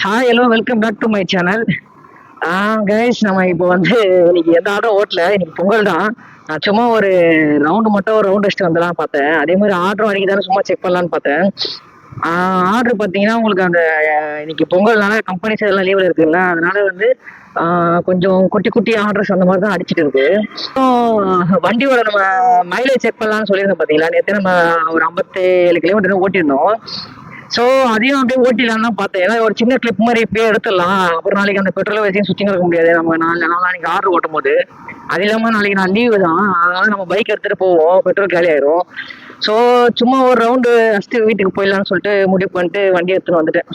Hi hello welcome back to my channel. Guys, நம்ம இப்போ வந்து இன்னைக்கு எந்த ஆர்டரும் ஓட்டல. இன்னைக்கு பொங்கல் தான். நான் சும்மா ஒரு ரவுண்ட் அடிச்சுட்டு வந்துடலாம் பார்த்தேன். அதே மாதிரி ஆர்டரும் அடிக்கதானே சும்மா செக் பண்ணலான்னு பார்த்தேன். ஆர்டர் பார்த்தீங்கன்னா உங்களுக்கு அந்த இன்னைக்கு பொங்கல்னால கம்பெனிஸ் எல்லாம் லீவில் இருக்குல்ல, அதனால வந்து கொஞ்சம் குட்டி குட்டி ஆர்டர்ஸ் அந்த மாதிரி தான் அடிச்சுட்டு இருக்கு. வண்டியோட நம்ம மைலேஜ் செக் பண்ணலாம்னு சொல்லியிருந்தோம் பார்த்தீங்களா. நேற்று நம்ம ஒரு 57 கிலோமீட்டர் ஓட்டியிருந்தோம். ஸோ அதையும் அப்படியே ஓட்டிடலாம் தான் பார்த்தேன். ஏன்னா ஒரு சின்ன கிளிப் மாதிரி இப்பயே எடுத்துடலாம். அப்புறம் நாளைக்கு அந்த பெட்ரோல் வச்சு சுற்றி இருக்க முடியாது நம்ம நாளைக்கு ஆர்டர் ஓட்டும் போது. அது இல்லாமல் நாளைக்கு நான் லீவு தான், அதனால நம்ம பைக் எடுத்துகிட்டு போவோம், பெட்ரோல் காலி ஆயிரும். ஸோ சும்மா ஒரு ரவுண்டு ஃபஸ்ட்டு வீட்டுக்கு போயிடலான்னு சொல்லிட்டு முடிவு பண்ணிட்டு வண்டி எடுத்துகிட்டு வந்துட்டேன்.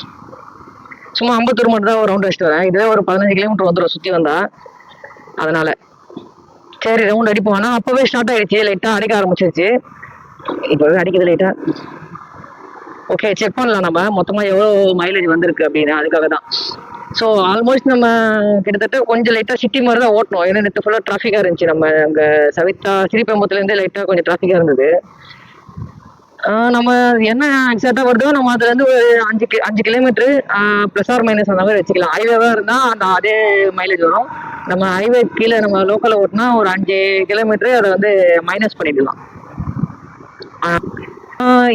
சும்மா 52 மட்டும் தான் ஒரு ரவுண்டு வச்சுட்டு வரேன். இதுவே ஒரு 15 கிலோமீட்டர் வந்துடும் சுற்றி வந்தா. அதனால சரி ரவுண்ட் அடிப்போம். ஆனால் அப்போவே ஸ்டார்ட் ஆகிடுச்சு, லைட்டாக அடிக்க ஆரம்பிச்சிருச்சு. இப்போவே அடிக்குது லைட்டாக. ஓகே, செக் பண்ணலாம் நம்ம மொத்தமாக எவ்வளோ மைலேஜ் வந்திருக்கு அப்படின்னு. அதுக்காக தான். ஸோ ஆல்மோஸ்ட் நம்ம கிட்டத்தட்ட கொஞ்சம் லைட்டாக சிட்டி மாதிரி தான் ஓட்டணும். ஏன்னா நேற்று ஃபுல்லாக டிராஃபிக்காக இருந்துச்சு. நம்ம அங்கே சவிதா ஸ்ரீபெரும்புத்துலேருந்து லைட்டாக கொஞ்சம் டிராஃபிக்காக இருந்தது. நம்ம என்ன எக்ஸாக்டாக வருதோ நம்ம அதுலேருந்து ஒரு 5 கிலோமீட்டரு ப்ளஸ் ஆர் மைனஸ் அந்த மாதிரி வச்சுக்கலாம். ஹைவேவாக இருந்தால் அந்த அதே மைலேஜ் வரும். நம்ம ஹைவே கீழே நம்ம லோக்கலில் ஓட்டினா ஒரு 5 கிலோமீட்டரு அதை வந்து மைனஸ் பண்ணிடலாம்.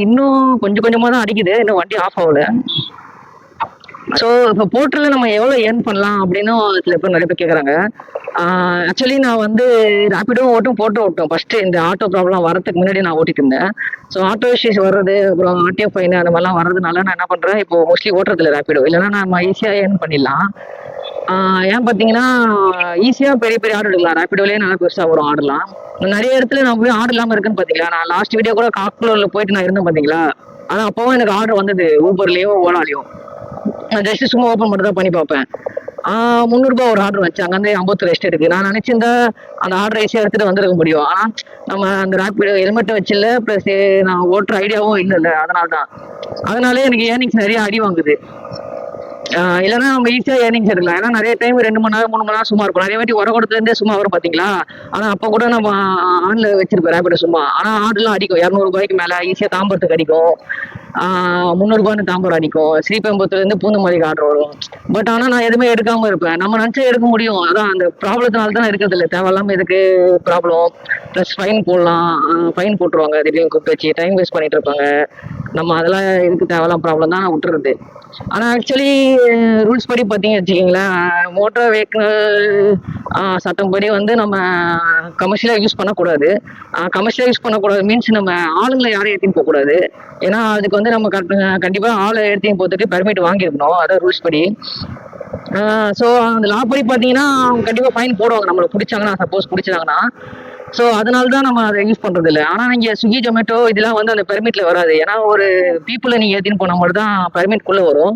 இன்னும் கொஞ்சம் கொஞ்சமாக தான் அடிக்குது, இன்னும் வண்டி ஆஃப் ஆகல. ஸோ இப்போ போர்ட்டலில் நம்ம எவ்வளோ ஏர்ன் பண்ணலாம் அப்படின்னு சில பேர் நிறைய பேர் கேட்குறாங்க. ஆக்சுவலி நான் வந்து ரேப்பிடும் ஓட்டும் ஃபஸ்ட்டு இந்த ஆட்டோ ப்ராப்ளம் வரதுக்கு முன்னாடி நான் ஓட்டிட்டு இருந்தேன். ஸோ ஆட்டோ இஷ்யூஸ் வர்றது, அப்புறம் ஆர்டிஓ ஃபைன் அந்த மாதிரிலாம் வர்றதுனால நான் என்ன பண்ணுறேன், இப்போ மோஸ்ட்லி ஓட்டுறதில்ல ரேப்பிடோ. இல்லைன்னா நம்ம ஈஸியாக ஏர்ன் பண்ணிடலாம். ஏன் பார்த்தீங்கன்னா ஈஸியாக பெரிய பெரிய ஆர்டர் எடுக்கலாம். ரேப்பிடோலேயே நல்லா பெருசாக வரும் ஆர்டர்லாம். நிறைய இடத்துல நான் போய் ஆர்டர் இல்லாமல் இருக்குன்னு பார்த்தீங்களா. நான் லாஸ்ட் வீடியோ கூட காக்லூரில் போயிட்டு நான் இருந்தேன் பார்த்தீங்களா. ஆனால் அப்போவும் எனக்கு ஆர்டர் வந்தது ஊபர்லேயோ ஓலாலேயோ. நான் ஜஸ்ட் சும்மா ஓப்பன் மட்டும் தான் பண்ணி பார்ப்பேன். 300 ரூபாய் ஒரு ஆர்டர் வச்சு அங்கேருந்து 50 ரெஸ்ட் இருக்கு. நான் நினைச்சிருந்தா அந்த ஆர்டர் ஈஸியாக எடுத்துட்டு வந்துருக்க முடியும். ஆனால் நம்ம அந்த ரேப்பிடோ ஹெல்மெட்டை வச்சில்ல, ப்ளஸ் நான் ஓட்டுற ஐடியாவும் இல்லைல்ல, அதனாலே எனக்கு ஏர்னிங்ஸ் நிறைய அடி வாங்குது. இல்லைன்னா நம்ம ஈஸியாக ஏர்னிங்ஸ் எடுக்கலாம். ஏன்னா நிறைய டைம் 2 மணி நேரம் 3 மணி நேரம் சும்மா இருக்கும். நிறைய வாட்டி உரக்கூடத்துலேருந்தே சும்மா வரும் பார்த்தீங்களா. ஆனால் அப்போ கூட நம்ம ஆன்ல வச்சிருப்பேன் ரேப்பிடோ சும்மா. ஆனால் ஆர்டர்லாம் அடிக்கும் 200 ரூபாய்க்கு மேலே ஈஸியாக தாம்பரத்துக்கு அடிக்கும். 300 ரூபான்னு தாம்பரம் அடிக்கும். ஸ்ரீபெரும்புத்தூர்லேருந்து பூந்தமல்லிக்கு ஆர்டர் வரும். பட் ஆனால் நான் எதுவுமே எடுக்காமல் இருப்பேன். நம்ம நினச்சா எடுக்க முடியும். அதான் அந்த ப்ராப்ளத்தினால தான் இருக்கிறது இல்லை. தேவையில்லாமல் எதுக்கு ப்ராப்ளம், ப்ளஸ் ஃபைன் போடலாம். ஃபைன் போட்டுருவாங்க திடீர்னு கூப்பிட்டு வச்சு, டைம் வேஸ்ட் பண்ணிட்டு இருப்பாங்க. நம்ம அதெல்லாம் எதுக்கு தேவையில்லாம் ப்ராப்ளம் தான் நான் விட்டுறது. ஆனால் ஆக்சுவலி ரூல்ஸ் படி பார்த்தீங்கன்னு வச்சுக்கிங்களேன், மோட்டார் வெஹிக்கிள் சட்டம் படி வந்து நம்ம கமர்ஷியலாக யூஸ் பண்ணக்கூடாது. கமர்ஷியலாக யூஸ் பண்ணக்கூடாது மீன்ஸ் நம்ம ஆளுங்களை யாரையும் ஏற்றின்னு போகக்கூடாது. ஏன்னா அதுக்கு வந்து நம்ம கண்டிப்பாக ஆளை ஏற்றின்னு போகிறதுக்கு பெர்மிட் வாங்கியிருக்கணும். அதான் ரூல்ஸ் படி. ஸோ அந்த லா படி பார்த்தீங்கன்னா அவங்க கண்டிப்பாக ஃபைன் போடுவாங்க நம்மளை பிடிச்சாங்கன்னா, சப்போஸ் பிடிச்சாங்கன்னா. ஸோ அதனால தான் நம்ம அதை யூஸ் பண்ணுறது இல்லை. ஆனால் நீங்கள் ஸ்விக்கி ஜொமேட்டோ இதெல்லாம் வந்து அந்த பெர்மிட்டில் வராது. ஏன்னா ஒரு பீப்புளை நீங்கள் ஏற்றின்னு போனால் மட்டும் தான் பெர்மிட்குள்ளே வரும்.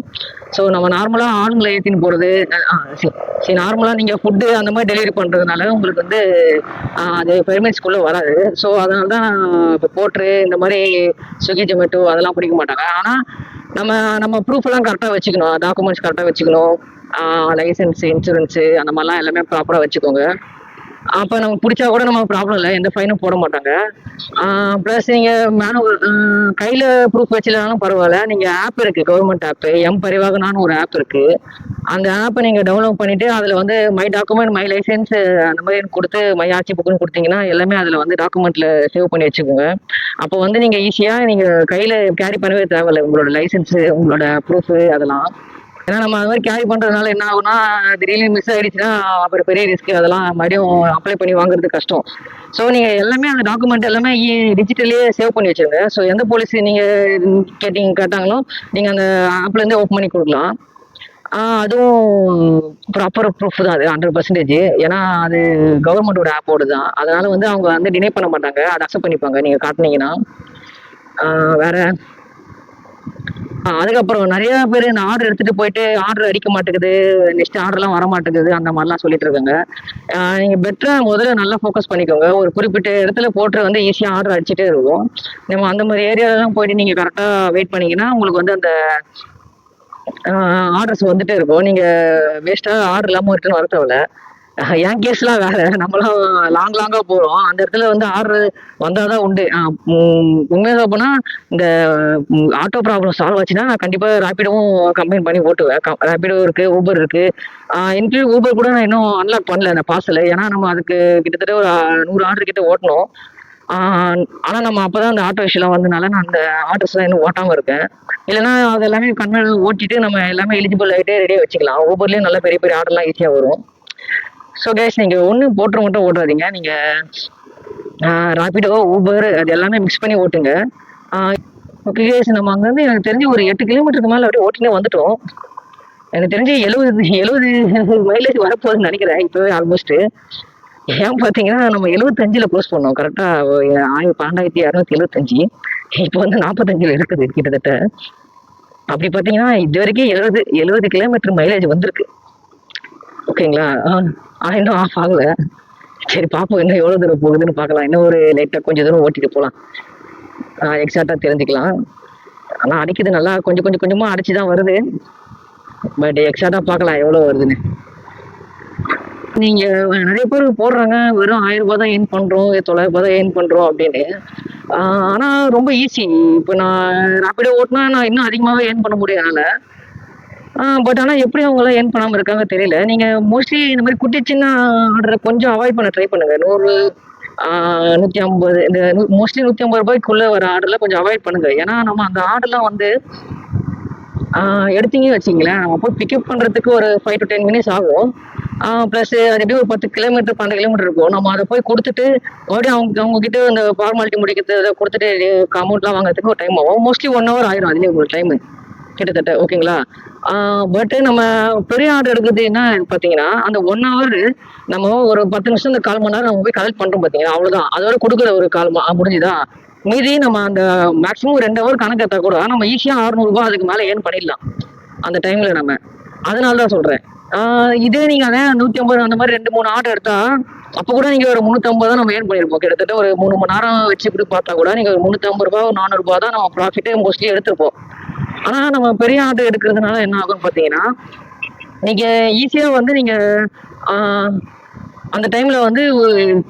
ஸோ நம்ம நார்மலாக ஆளுங்களை ஏற்றின்னு போகிறது, சரி நார்மலாக நீங்கள் ஃபுட்டு அந்த மாதிரி டெலிவரி பண்ணுறதுனால உங்களுக்கு வந்து அது பெர்மிட்ஸ்குள்ளே வராது. ஸோ அதனால தான் இப்போ போட்ரு இந்த மாதிரி ஸ்விக்கி ஜொமேட்டோ அதெல்லாம் பிடிக்க மாட்டாங்க. ஆனால் நம்ம ப்ரூஃப் எல்லாம் கரெக்டாக வச்சுக்கணும், டாக்குமெண்ட்ஸ் கரெக்டாக வச்சுக்கணும். லைசன்ஸு, இன்சூரன்ஸு அந்த மாதிரிலாம் எல்லாமே ப்ராப்பராக வச்சுக்கோங்க. அப்போ நமக்கு பிடிச்சா கூட நம்ம ப்ராப்ளம் இல்லை, எந்த ஃபைனும் போட மாட்டாங்க. ப்ளஸ் நீங்கள் கையில் ப்ரூஃப் வச்சுலனாலும் பரவாயில்ல. நீங்கள் ஆப் இருக்குது, கவர்மெண்ட் ஆப்பு எம் பரிவாகனான்னு ஒரு ஆப் இருக்குது. அந்த ஆப்பை நீங்கள் டவுன்லோட் பண்ணிவிட்டு அதில் வந்து மை டாக்குமெண்ட், மை லைசன்ஸ் அந்த மாதிரி கொடுத்து மை ஆட்சி புக்குன்னு கொடுத்தீங்கன்னா எல்லாமே அதில் வந்து டாக்குமெண்ட்டில் சேவ் பண்ணி வச்சுக்கோங்க. அப்போ வந்து நீங்கள் ஈஸியாக நீங்கள் கையில் கேரி பண்ணவே தேவையில்லை உங்களோட லைசன்ஸு, உங்களோட ப்ரூஃபு அதெல்லாம். ஏன்னா நம்ம அது மாதிரி கேரி பண்ணுறதுனால என்ன ஆகுனா, திடீர்னு மிஸ் ஆகிடுச்சுன்னா அப்புறம் பெரிய ரிஸ்க். அதெல்லாம் மறுபடியும் அப்ளை பண்ணி வாங்குறது கஷ்டம். ஸோ நீங்கள் எல்லாமே அந்த டாக்குமெண்ட் எல்லாமே டிஜிட்டலே சேவ் பண்ணி வச்சுருங்க. ஸோ எந்த போலீஸ் நீங்கள் கேட்டாங்களோ நீங்கள் அந்த ஆப்லேருந்தே ஓப்பன் பண்ணி கொடுக்கலாம். அதுவும் ப்ராப்பர் ப்ரூஃப் தான் அது 100%. ஏன்னா அது கவர்மெண்ட்டோட ஆப்போடு தான். அதனால் வந்து அவங்க வந்து டினை பண்ண மாட்டாங்க, அதை அக்செப்ட் பண்ணிப்பாங்க நீங்கள் காட்டினீங்கன்னா. வேறு அதுக்கப்புறம் நிறைய பேர் இந்த ஆர்டர் எடுத்துகிட்டு போயிட்டு ஆர்டர் அடிக்க மாட்டேங்குது, நெக்ஸ்ட் ஆர்டர்லாம் வர மாட்டேங்குது அந்த மாதிரிலாம் சொல்லிட்டு இருக்காங்க. நீங்கள் பெட்டராக முதல்ல நல்லா ஃபோக்கஸ் பண்ணிக்கோங்க. ஒரு குறிப்பிட்ட இடத்துல போட்டு வந்து ஈஸியாக ஆர்டர் அடிச்சுட்டே இருக்கும். நம்ம அந்த மாதிரி ஏரியாலலாம் போயிட்டு நீங்கள் கரெக்டாக வெயிட் பண்ணிங்கன்னா உங்களுக்கு வந்து அந்த ஆர்டர்ஸ் வந்துட்டே இருக்கும். நீங்கள் வேஸ்ட்டாக ஆர்டர் இல்லாமல் இருக்குன்னு வர தேவையில்ல. என் கேஸ்லாம் வேற. நம்மலாம் லாங்கா போறோம். அந்த இடத்துல வந்து ஆர்டர் வந்தாதான் உண்டு. உண்மையா சொல்லப்போனா இந்த ஆட்டோ ப்ராப்ளம் சால்வ் ஆச்சுன்னா நான் கண்டிப்பா ரேபிடோவும் கம்பைன் பண்ணி ஓட்டுவேன். ரேபிடோ இருக்கு, ஊபர் இருக்கு. இன்க்ளூட் ஊபர் கூட நான் இன்னும் அன்லாக் பண்ணல அந்த பார்சல். ஏன்னா நம்ம அதுக்கு கிட்டத்தட்ட ஒரு 100 ஆர்டர் கிட்ட ஓட்டணும். ஆனா நம்ம அப்பதான் அந்த ஆட்டோ இஷ்யூலாம் வந்தனால நான் அந்த ஆர்டர்ஸ்லாம் இன்னும் ஓட்டாம இருக்கேன். இல்லைன்னா அது எல்லாமே ஓட்டிட்டு நம்ம எல்லாமே எலிஜிபிள் ஆகிட்டே ரெடியாக வச்சுக்கலாம். ஊபர்லயும் நல்ல பெரிய பெரிய ஆர்டர்லாம் ஈஸியா வரும். ஸோ கைஸ், நீங்க ஒண்ணு போட்டு மட்டும் ஓட்டாதீங்க. நீங்க ராபிடோ, ஊபர் அது எல்லாமே மிக்ஸ் பண்ணி ஓட்டுங்க. ஓகே கைஸ், நம்ம அங்கேருந்து எனக்கு தெரிஞ்சு ஒரு 8 கிலோமீட்டருக்கு மேலே அப்படியே ஓட்டினே வந்துட்டோம். எனக்கு தெரிஞ்சு 70 மைலேஜ் வரப்போகுதுன்னு நினைக்கிறேன் இப்போவே ஆல்மோஸ்ட். ஏன் பார்த்தீங்கன்னா நம்ம 75ல் க்ளோஸ் பண்ணோம் கரெக்டா. 12,275. இப்போ வந்து 45ல் இருக்குது கிட்டத்தட்ட. அப்படி பார்த்தீங்கன்னா இது வரைக்கும் 70 கிலோமீட்டர் மைலேஜ் வந்திருக்கு. ஓகேங்களா. இன்னும் ஆஃப் ஆகல. சரி பார்ப்போம் இன்னும் எவ்வளோ தூரம் போகுதுன்னு பார்க்கலாம். இன்னும் ஒரு லைட்டாக கொஞ்சம் தூரம் ஓட்டிட்டு போகலாம், எக்ஸாக்டாக தெரிஞ்சுக்கலாம். ஆனால் அடிக்குது நல்லா, கொஞ்சம் கொஞ்சமாக அடிச்சு தான் வருது. பட் எக்ஸாக்டாக பார்க்கலாம் எவ்வளோ வருதுன்னு. நீங்கள் நிறைய பேர் போடுறாங்க வெறும் 1000 ரூபாய் தான் ஏர்ன் பண்ணுறோம், 900 தான் ஏர்ன் பண்ணுறோம் அப்படின்னு. ஆனால் ரொம்ப ஈஸி. இப்போ நான் ராபிடோ ஓட்டினா நான் இன்னும் அதிகமாகவே ஏர்ன் பண்ண முடியாதுனால. பட் ஆனால் எப்படி அவங்களாம் ஏர்ன் பண்ணாமல் இருக்காங்க தெரியல. நீங்கள் மோஸ்ட்லி இந்த மாதிரி குட்டி சின்ன ஆர்டரை கொஞ்சம் அவாய்ட் பண்ண ட்ரை பண்ணுங்க. 100, 150, இந்த மோஸ்ட்லி 150 ரூபாய்க்குள்ளே வர ஆர்டர்லாம் கொஞ்சம் அவாய்ட் பண்ணுங்க. ஏன்னா நம்ம அந்த ஆர்டர்லாம் வந்து எடுத்தீங்க வச்சிங்களேன், நம்ம போய் பிக்கப் பண்ணுறதுக்கு ஒரு 5 to 10 மினிட்ஸ் ஆகும். ப்ளஸ் அது எப்படி ஒரு 10 கிலோமீட்டர் 12 கிலோமீட்டர் இருக்கும். நம்ம அதை போய் கொடுத்துட்டு மறுபடியும் அவங்க கிட்ட அந்த ஃபார்மாலிட்டி முடிக்கிறது, அதை கொடுத்துட்டு அமௌண்ட்லாம் வாங்குறதுக்கு ஒரு டைம் ஆகும். மோஸ்ட்லி 1 hour ஆயிரும் அதுலேயே உங்களுக்கு டைமு கிட்டத்தட்ட. ஓகேங்களா. பட் நம்ம பெரிய ஆர்டர் எடுக்கிறது என்ன பார்த்தீங்கன்னா, அந்த 1 hour நம்ம ஒரு 10 நிமிஷம் இந்த 1/4 மணி நேரம் நம்ம போய் கலெக்ட் பண்ணுறோம் பார்த்தீங்கன்னா, அவ்வளோதான். அதோட கொடுக்குற ஒரு முடிஞ்சுதா. மீதி நம்ம அந்த மேக்ஸிமம் 2 hour கணக்கு எடுத்தா கூட நம்ம ஈஸியாக 600 ரூபாய் அதுக்கு மேலே ஏர்ன் பண்ணிடலாம் அந்த டைம்ல நம்ம. அதனால தான் சொல்றேன். இதே நீங்க அதே 150 அந்த மாதிரி 2-3 ஆர்டர் எடுத்தா அப்போ கூட நீங்க ஒரு 350 தான் நம்ம ஏர்ன் பண்ணிருப்போம். கிட்டத்தட்ட ஒரு 3 மணி நேரம் வச்சு இப்படி பார்த்தா கூட நீங்க ஒரு 350 ரூபாய் 400 ரூபாய் தான் நம்ம ப்ராஃபிட்டே மோஸ்ட்லி எடுத்திருப்போம். ஆனா நம்ம பெரிய ஆர்டர் எடுக்கிறதுனால என்ன ஆகும் பார்த்தீங்கன்னா, நீங்க ஈஸியா வந்து நீங்க அந்த டைம்ல வந்து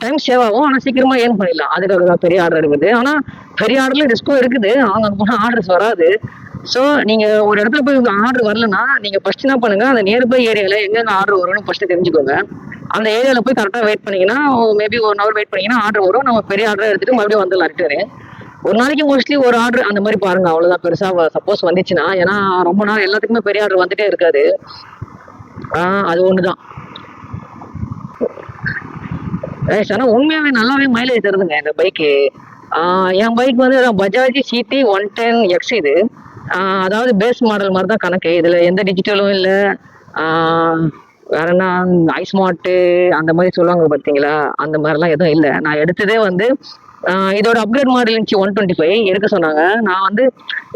டைம் சேவ் ஆகும். ஆனா சீக்கிரமா ஏர்ன் பண்ணிடலாம். அதுக்காக பெரிய ஆர்டர் இருக்குது. ஆனா பெரிய ஆர்டர்ல ரிஸ்க்கும் இருக்குது. அங்க போனா ஆர்டர்ஸ் வராது. ஸோ நீங்க ஒரு இடத்துல போய் ஆர்டர் வரலன்னா நீங்க ஃபர்ஸ்ட் என்ன பண்ணுங்க, அந்த நியர்பை ஏரியால எங்கெங்க ஆர்டர் வரும்னு ஃபர்ஸ்ட் தெரிஞ்சுக்கோங்க. அந்த ஏரியால போய் கரெக்டா வெயிட் பண்ணீங்கன்னா, மேபி 1 hour வெயிட் பண்ணீங்கன்னா ஆர்டர் வரும். நம்ம பெரிய ஆர்டர் எடுத்துட்டு மறுபடியும் வந்துடலாம் ரிட்டர்னு. ஒரு நாளைக்கு மோஸ்ட்லி ஒரு ஆர்டர் அந்த மாதிரி பாருங்க. அவ்வளவுதான். பெருசா சப்போஸ் வந்துச்சுன்னா, ஏன்னா ரொம்ப நாள் எல்லாத்துக்குமே பெரிய ஆர்டர் வந்துட்டே இருக்காது. அது ஒண்ணுதான். ஆனா உண்மையாவே நல்லாவே மைலேஜ் தருதுங்க இந்த பைக்கு. என் பைக் வந்து பஜாஜ் சிடி 110X இது. அதாவது பேஸ் மாடல் மாதிரி தான் கணக்கு. இதுல எந்த டிஜிட்டலும் இல்லை. வேற என்ன ஐஸ்மார்ட்டு அந்த மாதிரி சொல்லுவாங்க பார்த்தீங்களா, அந்த மாதிரிலாம் எதுவும் இல்லை. நான் எடுத்ததே வந்து இதோட அப்கிரேட் மாடல் இருந்துச்சு 125 எடுக்க சொன்னாங்க. நான் வந்து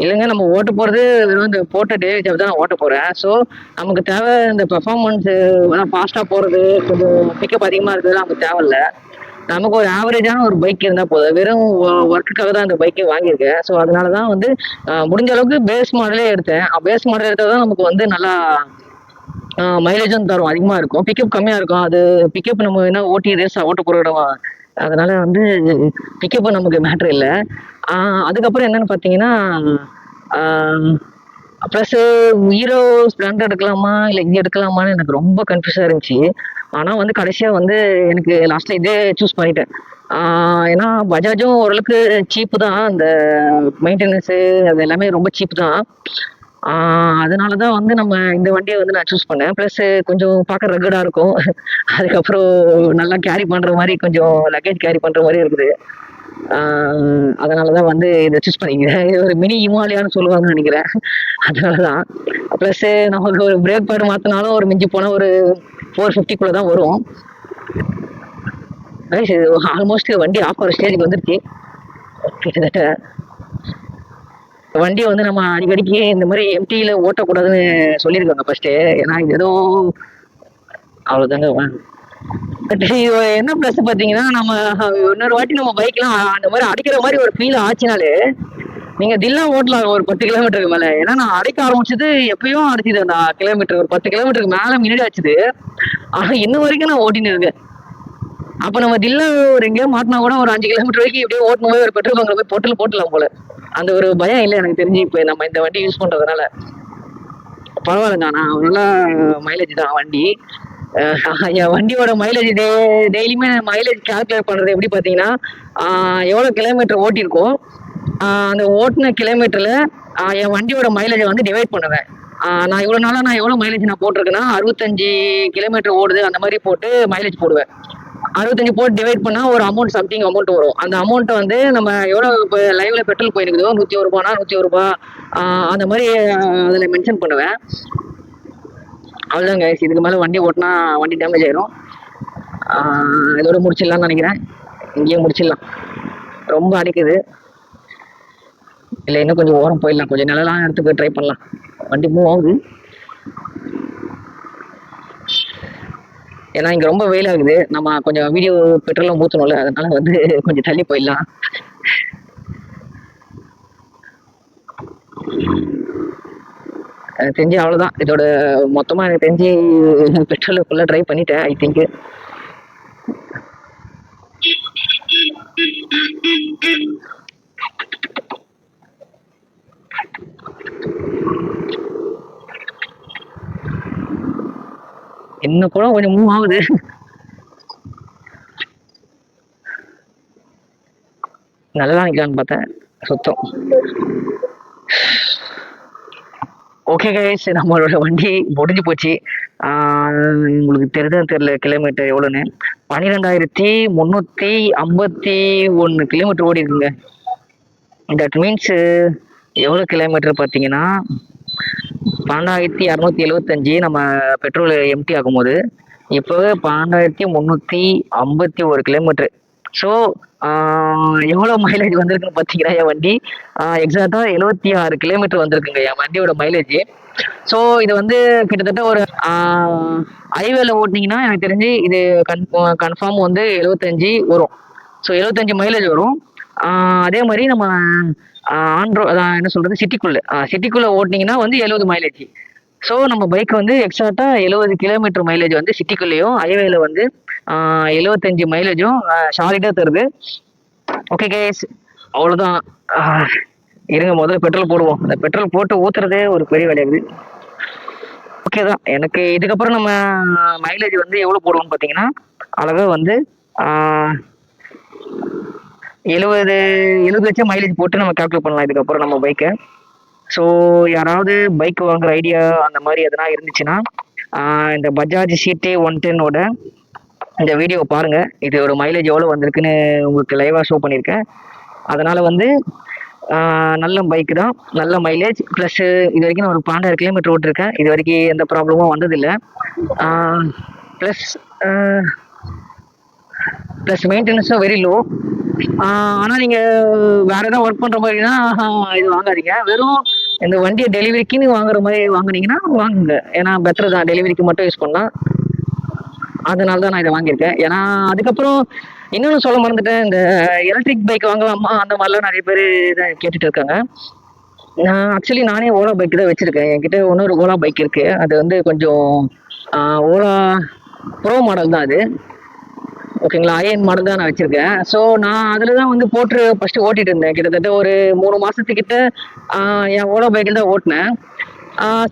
இல்லைங்க, நம்ம ஓட்ட போகிறது வெறும் இந்த போட்ட டேவேஜ் தான் நான் ஓட்ட போகிறேன். ஸோ நமக்கு தேவை இந்த பெர்ஃபார்மன்ஸு, ஃபாஸ்ட்டாக போகிறது, கொஞ்சம் பிக்கப் அதிகமாக இருக்கிறது நமக்கு தேவையில்லை. நமக்கு ஒரு ஆவரேஜான ஒரு பைக் இருந்தால் போதும். வெறும் ஒர்க்குக்காக தான் அந்த பைக்கே வாங்கியிருக்கேன். ஸோ அதனால தான் வந்து முடிஞ்ச அளவுக்கு பேஸ் மாடலே எடுத்தேன். பேஸ் மாடல் எடுத்தால் தான் நமக்கு வந்து நல்லா மைலேஜும் தரும், அதிகமாக இருக்கும். பிக்கப் கம்மியாக இருக்கும். அது பிக்கப் நம்ம என்ன ஓட்டி ரேஸாக ஓட்ட போகிறோம். அதனால வந்து பிக்கப் நமக்கு மேட்ரு இல்லை. அதுக்கப்புறம் என்னன்னு பார்த்தீங்கன்னா, ப்ளஸ் ஹீரோ ஸ்ப்ளெண்டர் எடுக்கலாமா இல்லை இங்கே எடுக்கலாமான்னு எனக்கு ரொம்ப கன்ஃபியூஸாக இருந்துச்சு. ஆனால் வந்து கடைசியாக வந்து எனக்கு லாஸ்ட்டில் இதே சூஸ் பண்ணிட்டேன். ஏன்னா பஜாஜும் ஓரளவுக்கு சீப்பு தான். அந்த மெயின்டெனன்ஸு அது எல்லாமே ரொம்ப சீப்பு தான். அதனால தான் வந்து நம்ம இந்த வண்டியை வந்து நான் சூஸ் பண்ணேன். ப்ளஸ் கொஞ்சம் பார்க்க ரகடாக இருக்கும். அதுக்கப்புறம் நல்லா கேரி பண்ணுற மாதிரி, கொஞ்சம் லக்கேஜ் கேரி பண்ணுற மாதிரி இருக்குது. அதனால தான் வந்து இதை சூஸ் பண்ணிக்கிறேன். இது ஒரு மினி ஹிமாலயான்னு சொல்லுவாங்கன்னு நினைக்கிறேன். அதனால தான். ப்ளஸ் நமக்கு ஒரு பிரேக் பேட் மாற்றினாலும் ஒரு மிஞ்சி போனால் ஒரு 450 தான் வரும். ஆல்மோஸ்ட் வண்டி ஆஃப் ஆகிற ஸ்டேஜுக்கு வந்துருச்சு. கிட்டத்தட்ட வண்டியை வந்து நம்ம அடிக்கடிக்கு இந்த மாதிரி எம்டியில் ஓட்டக்கூடாதுன்னு சொல்லியிருக்காங்க ஃபர்ஸ்ட்டு. ஏன்னா இது ஏதோ அவ்வளோதாங்க. பட் என்ன ப்ளஸ் பார்த்தீங்கன்னா, நம்ம இன்னொரு வாட்டி நம்ம பைக்லாம் அந்த மாதிரி அடிக்கிற மாதிரி ஒரு ஃபீல் ஆச்சுனாலே நீங்க தில்லா ஓட்டலாம் ஒரு 10 கிலோமீட்டருக்கு மேல. ஏன்னா நான் அடைக்க ஆரம்பிச்சது எப்பயும் அடிச்சுது அந்த கிலோமீட்டர், ஒரு 10 கிலோமீட்டருக்கு மேல முன்னாடி ஆச்சுது. ஆனா இன்ன வரைக்கும் நான் ஓட்டின்னு இருக்கேன். அப்ப நம்ம தில்லா ஒரு எங்கேயோ மாட்டினா கூட ஒரு 5 கிலோமீட்டர் வரைக்கும் இப்படியே ஓட்டணும், போய் ஒரு பெட்ரோல் பங்க்ல போய் பொட்டல் போட்டலாம் போல. அந்த ஒரு பயம் இல்லை எனக்கு தெரிஞ்சு இப்ப நம்ம இந்த வண்டி யூஸ் பண்றதுனால. பரவாயில்லங்க. நான் நல்லா மைலேஜ் தான் வண்டி. என் வண்டியோட மைலேஜ் டெய்லியுமே மைலேஜ் கால்குலேட் பண்றது எப்படி பாத்தீங்கன்னா, எவ்வளவு கிலோமீட்டர் ஓட்டியிருக்கோம், அந்த ஓட்டின கிலோமீட்டர்ல என் வண்டியோட மைலேஜை வந்து டிவைட் பண்ணுவேன். நான் இவ்வளவு நாளா நான் எவ்வளவு மைலேஜ் நான் போட்டிருக்கேன்னா 65 கிலோமீட்டர் ஓடுது அந்த மாதிரி போட்டு மைலேஜ் போடுவேன். 65 போட்டு டிவைட் பண்ணா ஒரு அமௌண்ட் சம்திங் அமௌண்ட் வரும். அந்த அமௌண்ட் வந்து நம்ம எவ்வளவு இப்போ லைவ்ல பெட்ரோல் போயிருக்குதோ 101 ரூபானா 101 ரூபா அந்த மாதிரி அதுல மென்ஷன் பண்ணுவேன். அவ்வளோதாங்க. இதுக்கு மேல வண்டி ஓட்டினா வண்டி டேமேஜ் ஆயிரும். இதோட முடிச்சிடலாம்னு நினைக்கிறேன். இங்கேயே முடிச்சிடலாம். ரொம்ப அடிக்குது. இல்லை இன்னும் கொஞ்சம் ஓரம் போயிடலாம், கொஞ்சம் நிழலான இடத்துக்கு ட்ரை பண்ணலாம். வண்டி மூவ் ஆகுது. ஏன்னா இங்க ரொம்ப வெயில் ஆகுது. நம்ம கொஞ்சம் வீடியோ பெட்ரோலும் ஊற்றணும்ல, அதனால வந்து கொஞ்சம் தள்ளி போயிடலாம். எனக்கு தெரிஞ்சு அவ்வளோதான். இதோட மொத்தமாக எனக்கு தெரிஞ்சு பெட்ரோல் ஃபுல்லாக ட்ரை பண்ணிட்டேன் ஐ திங்க். இன்னும் கூட கொஞ்சம் மூவ் ஆகுது. நல்லா நிற்கலான்னு பார்த்தேன், சுத்தம். ஓகே கைஸ், நம்மளோட வண்டி முடிஞ்சு போச்சு. உங்களுக்கு தெரியல கிலோமீட்டர் எவ்வளோன்னு. 12,351 கிலோமீட்டர் ஓடி இருக்குங்க. தட் மீன்ஸ் எவ்வளோ கிலோமீட்டர் பார்த்தீங்கன்னா 12,275 நம்ம பெட்ரோல் எம்டி ஆகும்போது இப்போவே 12,351 கிலோமீட்டர். ஸோ எவ்வளோ மைலேஜ் வந்திருக்குன்னு பார்த்தீங்கன்னா என் வண்டி எக்ஸாக்டா 76 கிலோமீட்டர் வந்திருக்குங்க என் வண்டியோட மைலேஜ். ஸோ இது வந்து கிட்டத்தட்ட ஒரு ஹைவேல ஓட்டினீங்கன்னா எனக்கு தெரிஞ்சு இது கன்ஃபார்ம் வந்து 75 வரும். ஸோ 75 மைலேஜ் வரும். அதே மாதிரி நம்ம ஆண்ட்ரோ அதான் என்ன சொல்றது, சிட்டிக்குள்ள ஓட்டினீங்கன்னா வந்து 70 மைலேஜ். ஸோ நம்ம பைக் வந்து எக்ஸாக்டா 70 கிலோமீட்டர் மைலேஜ் வந்து சிட்டிக்குள்ளேயும், ஹைவேல வந்து 75 மைலேஜும் சாலிடா தருது. ஓகே கேஸ், அவ்வளோதான். இருங்க, முதல்ல பெட்ரோல் போடுவோம். அந்த பெட்ரோல் போட்டு ஊத்துறதே ஒரு பெரிய வேலையாகுது. ஓகே தான். எனக்கு இதுக்கப்புறம் நம்ம மைலேஜ் வந்து எவ்வளோ போடுவோம்னு பார்த்தீங்கன்னா அழகா வந்து 70 லட்சம் மைலேஜ் போட்டு நம்ம கால்குலேட் பண்ணலாம் இதுக்கப்புறம் நம்ம பைக்கை. ஸோ யாராவது பைக் வாங்குற ஐடியா அந்த மாதிரி எதனா இருந்துச்சுன்னா இந்த பஜாஜ் சிடி 110ஓட இந்த வீடியோ பாருங்க. இதோட மைலேஜ் எவ்வளோ வந்திருக்குன்னு உங்களுக்கு லைவாக ஷோ பண்ணியிருக்கேன். அதனால வந்து நல்ல பைக் தான், நல்ல மைலேஜ். ப்ளஸ் இது வரைக்கும் நான் ஒரு 12,000 கிலோமீட்டர் ஓட்டிருக்கேன். இது வரைக்கும் எந்த ப்ராப்ளமும் வந்ததில்லை. ப்ளஸ் மெயின்டெனன்ஸும் வெரி லோ. ஆனால் நீங்கள் வேற ஏதாவது ஒர்க் பண்ணுற மாதிரினா இது வாங்காதீங்க. வெறும் இந்த வண்டியை டெலிவரிக்குன்னு வாங்குற மாதிரி வாங்குனீங்கன்னா வாங்குங்க. ஏன்னா பெட்டர் தான், டெலிவரிக்கு மட்டும் யூஸ் பண்ணலாம். அதனால தான் நான் இதை வாங்கியிருக்கேன். ஏன்னா அதுக்கப்புறம் இன்னொன்று சொல்ல மறந்துட்டேன், இந்த எலக்ட்ரிக் பைக் வாங்கலாமா அந்த மாதிரிலாம் நிறைய பேர் இதை கேட்டுட்டு இருக்காங்க. நான் ஆக்சுவலி நானே ஓலா பைக் தான் வச்சிருக்கேன். என்கிட்ட இன்னொரு ஓலா பைக் இருக்கு. அது வந்து கொஞ்சம் ஓலா ப்ரோ மாடல் தான் அது, ஓகேங்களா. ஐஎன் மாடல் தான் நான் வச்சிருக்கேன். ஸோ நான் அதில் தான் வந்து போட்டு ஃபர்ஸ்ட் ஓட்டிட்டு இருந்தேன். கிட்டத்தட்ட ஒரு 3 மாசத்துக்கிட்ட என் ஓலா பைக்கில் தான் ஓட்டினேன்.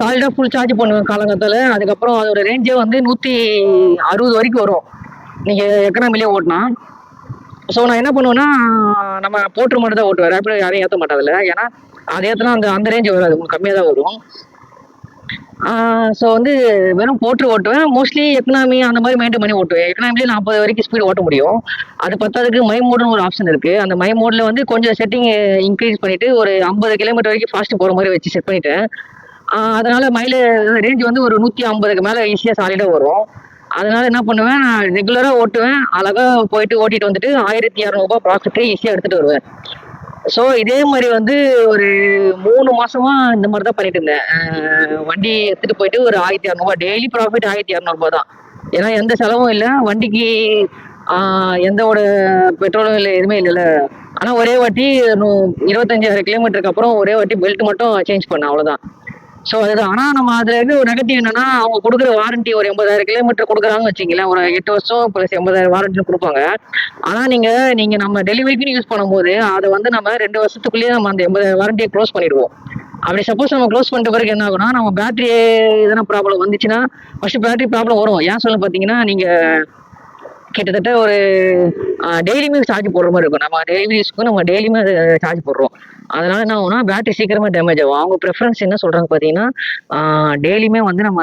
சாலிடாக ஃபுல் சார்ஜ் பண்ணுவேன் காலங்கத்தில். அதுக்கப்புறம் அதோட ரேஞ்சே வந்து 160 வரைக்கும் வரும் நீங்கள் எக்கனாமிலே ஓட்டினா. ஸோ நான் என்ன பண்ணுவேன்னா, நம்ம போட்டு மட்டும் தான் ஓட்டுவேன். ரேப்பிடோ யாரையும் ஏற்ற மாட்டாதில்ல. ஏன்னா அது ஏற்றினா அந்த ரேஞ்ச் வராது, உங்களுக்கு கம்மியாக தான் வரும். ஸோ வந்து வெறும் போட்டு ஓட்டுவேன். மோஸ்ட்லி எக்கனாமி அந்த மாதிரி மெயின்டைன் பண்ணி ஓட்டுவேன். எக்கனாமிலேயே 40 வரைக்கும் ஸ்பீட் ஓட்ட முடியும். அது பத்தாதுக்கு மை மோடுன்னு ஒரு ஆப்ஷன் இருக்கு. அந்த மை மோட்ல வந்து கொஞ்சம் செட்டிங் இன்க்ரீஸ் பண்ணிட்டு ஒரு 50 கிலோமீட்டர் வரைக்கும் ஃபாஸ்ட் போகிற மாதிரி வச்சு செட் பண்ணிட்டேன். அதனால ரேஞ்ச் வந்து ஒரு 150க்கு மேலே ஈஸியாக சாலிடாக வரும். அதனால என்ன பண்ணுவேன், நான் ரெகுலராக ஓட்டுவேன். அழகாக போயிட்டு ஓட்டிட்டு வந்துட்டு 1,200 ப்ராஃபிட்டு ஈஸியாக எடுத்துகிட்டு வருவேன். ஸோ இதே மாதிரி வந்து ஒரு 3 மாசமா இந்த மாதிரி தான் பண்ணிட்டு இருந்தேன். வண்டி எடுத்துட்டு போயிட்டு ஒரு 1,200 டெய்லி ப்ராஃபிட் 1,200 தான். ஏன்னா எந்த செலவும் இல்லை வண்டிக்கு, எந்த ஒரு பெட்ரோலும் இல்லை, எதுவுமே இல்லைல்ல. ஆனா ஒரே வாட்டி 25,000 கிலோமீட்டருக்கு அப்புறம் ஒரே வாட்டி பெல்ட் மட்டும் சேஞ்ச் பண்ணேன், அவ்வளவுதான். ஸோ அதுதான். ஆனா நம்ம அதுல இருந்து ஒரு நெகட்டிவ் என்னன்னா, அவங்க கொடுக்குற வாரண்டி ஒரு 80,000 கிலோமீட்டர் கொடுக்குறாங்கன்னு வச்சுங்களேன், ஒரு 8 வருஷம் பிளஸ் 80,000 வாரண்டி கொடுப்பாங்க. ஆனா நீங்க நீங்க நம்ம டெலிவரிக்குன்னு யூஸ் பண்ணும்போது அதை வந்து நம்ம 2 வருஷத்துக்குள்ளேயே நம்ம அந்த 80,000 வாரண்டியை க்ளோஸ் பண்ணிடுவோம். அப்படி சப்போஸ் நம்ம க்ளோஸ் பண்ணிட்ட பிறகு என்ன ஆகும்னா, நம்ம பேட்டரி எதனா ப்ராப்ளம் வந்துச்சுன்னா, ஃபர்ஸ்ட் பேட்டரி ப்ராப்ளம் வரும். ஏன் சொல்ல பார்த்தீங்கன்னா, நீங்க கிட்டத்தட்ட ஒரு டெய்லியுமே சார்ஜ் போடுற மாதிரி இருக்கும். நம்ம டெய்லி யூஸ்க்கு நம்ம டெய்லியுமே அதை சார்ஜ் போடுறோம். அதனால என்ன ஆகும்னா, பேட்டரி சீக்கிரமா டேமேஜ் ஆகும். அவங்க ப்ரிஃபரன்ஸ் என்ன சொல்றாங்க பார்த்தீங்கன்னா, டெய்லியுமே வந்து நம்ம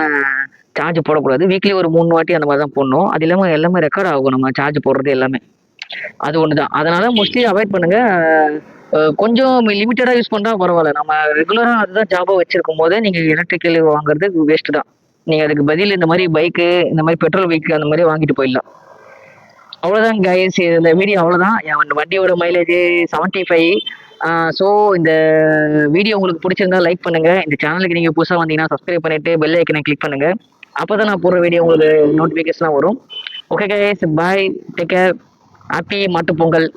சார்ஜ் போடக்கூடாது. வீக்லி ஒரு 3 வாட்டி அந்த மாதிரி தான் போடணும். அது இல்லாம எல்லாமே ரெக்கார்ட் ஆகும் நம்ம சார்ஜ் போடுறது எல்லாமே. அது ஒண்ணுதான். அதனால மோஸ்ட்லி அவாய்ட் பண்ணுங்க. கொஞ்சம் லிமிட்டடா யூஸ் பண்ணா பரவாயில்ல. நம்ம ரெகுலரா அதுதான் ஜாபா வச்சிருக்கும் போது நீங்க எலக்ட்ரிக்கல் வாங்குறது வேஸ்ட் தான். நீங்க அதுக்கு பதில் இந்த மாதிரி பைக்கு, இந்த மாதிரி பெட்ரோல் பைக் அந்த மாதிரி வாங்கிட்டு போயிடலாம். அவ்வளவுதான் கைஸ், இந்த வீடியோ அவ்வளவுதான். என் வண்டியோட மைலேஜ் 75. ஸோ இந்த வீடியோ உங்களுக்கு பிடிச்சிருந்தா லைக் பண்ணுங்க. இந்த சேனலுக்கு நீங்க புதுசா வந்தீங்கன்னா சப்ஸ்கிரைப் பண்ணிட்டு பெல் ஐக்கனை கிளிக் பண்ணுங்க. அப்பதான் நான் போடுற வீடியோ உங்களுக்கு நோட்டிபிகேஷன் வரும். ஓகே கைஸ், பாய், டேக் கேர், ஹாப்பி மாட்டுப் பொங்கல்.